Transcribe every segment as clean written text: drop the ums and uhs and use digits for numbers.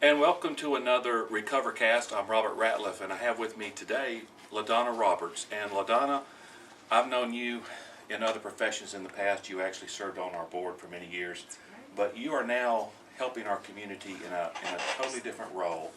And welcome to another RecoverCAST. I'm Robert Ratliff, and I have with me today LaDonnah Roberts. And LaDonnah, I've known you in other professions in the past. You actually served on our board for many years, but you are now helping our community in a totally different role.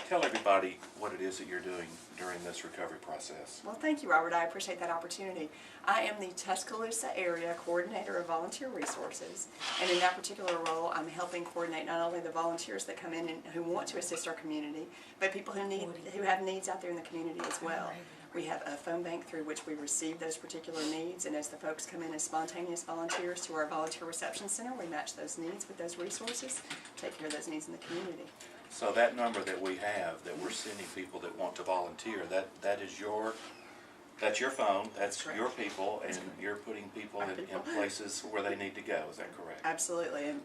Tell everybody what it is that you're doing during this recovery process. Well, thank you, Robert. I appreciate that opportunity. I am the Tuscaloosa Area Coordinator of Volunteer Resources, and in that particular role, I'm helping coordinate not only the volunteers that come in and who want to assist our community, but people who have needs out there in the community as well. We have a phone bank through which we receive those particular needs, and as the folks come in as spontaneous volunteers to our Volunteer Reception Center, we match those needs with those resources, take care of those needs in the community. So that number that we have, that we're sending people that want to volunteer, that's your phone, that's your people, and you're putting people in places where they need to go. Is that correct? Absolutely. And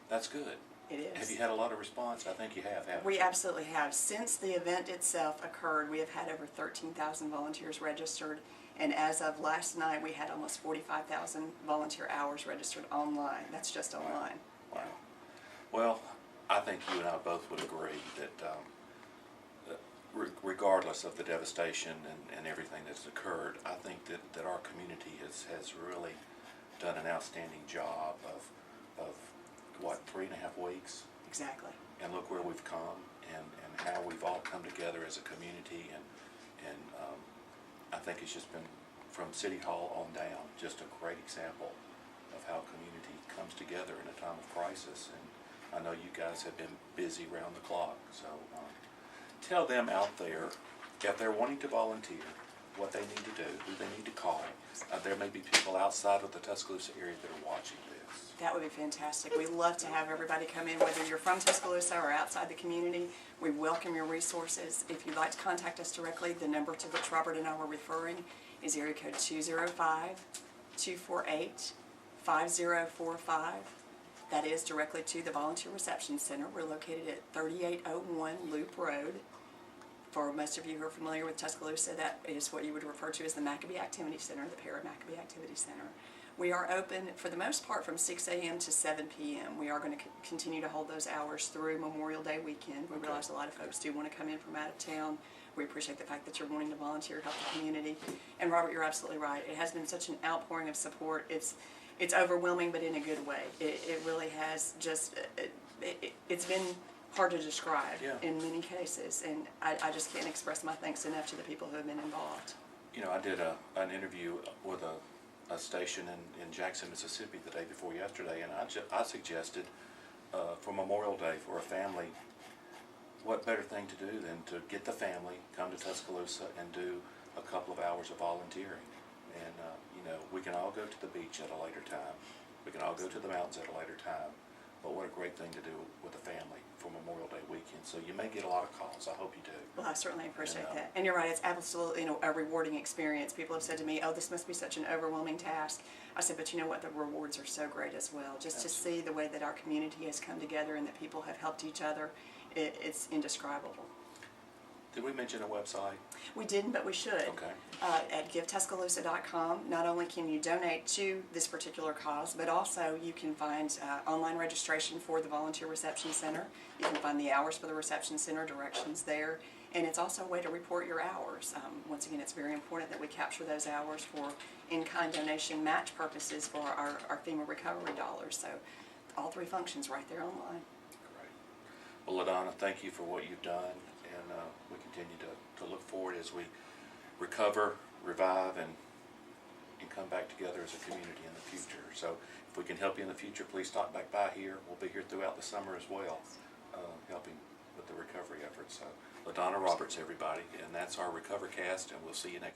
that's good. it is. Have you had a lot of response? I think you have, haven't you? We absolutely have. Since the event itself occurred, we have had over 13,000 volunteers registered, and as of last night, we had almost 45,000 volunteer hours registered online. That's just online. Wow. Well, I think you and I both would agree that regardless of the devastation and everything that's occurred, I think that our community has really done an outstanding job of what, 3.5 weeks? Exactly. And look where we've come and how we've all come together as a community, and I think it's just been, from City Hall on down, just a great example of how community comes together in a time of crisis. And I know you guys have been busy round the clock, so tell them out there, if they're wanting to volunteer, what they need to do, who they need to call. There may be people outside of the Tuscaloosa area that are watching this. That would be fantastic. We love to have everybody come in, whether you're from Tuscaloosa or outside the community. We welcome your resources. If you'd like to contact us directly, the number to which Robert and I were referring is area code 205-248-5045. That is directly to the Volunteer Reception Center. We're located at 3801 Loop Road. For most of you who are familiar with Tuscaloosa, that is what you would refer to as the Maccabee Activity Center, the Para-Maccabee Activity Center. We are open, for the most part, from 6 a.m. to 7 p.m. We are going to continue to hold those hours through Memorial Day weekend. We realize a lot of folks do want to come in from out of town. We appreciate the fact that you're wanting to volunteer to help the community. And Robert, you're absolutely right. It has been such an outpouring of support. It's overwhelming, but in a good way. It really has just, it's been hard to describe in many cases, and I just can't express my thanks enough to the people who have been involved. You know, I did an interview with a station in Jackson, Mississippi the day before yesterday, and I suggested for Memorial Day for a family, what better thing to do than to get the family, come to Tuscaloosa and do a couple of hours of volunteering. And you know, we can all go to the beach at a later time. We can all go to the mountains at a later time. But what a great thing to do with a family for Memorial Day weekend. So you may get a lot of calls. I hope you do. Well, I certainly appreciate that. And you're right, it's absolutely a rewarding experience. People have said to me, oh, this must be such an overwhelming task. I said, but you know what? The rewards are so great as well. Just to see the way that our community has come together and that people have helped each other, it's indescribable. Did we mention a website? We didn't, but we should. Okay. At givetuscaloosa.com, not only can you donate to this particular cause, but also you can find online registration for the Volunteer Reception Center. You can find the hours for the Reception Center, directions there, and it's also a way to report your hours. Once again, it's very important that we capture those hours for in-kind donation match purposes for our FEMA recovery dollars. So all three functions right there online. Great. Well, LaDonnah, thank you for what you've done. And we continue to look forward as we recover, revive, and come back together as a community in the future. So if we can help you in the future, please stop back by here. We'll be here throughout the summer as well, helping with the recovery efforts. So LaDonnah Roberts, everybody, and that's our RecoverCast, and we'll see you next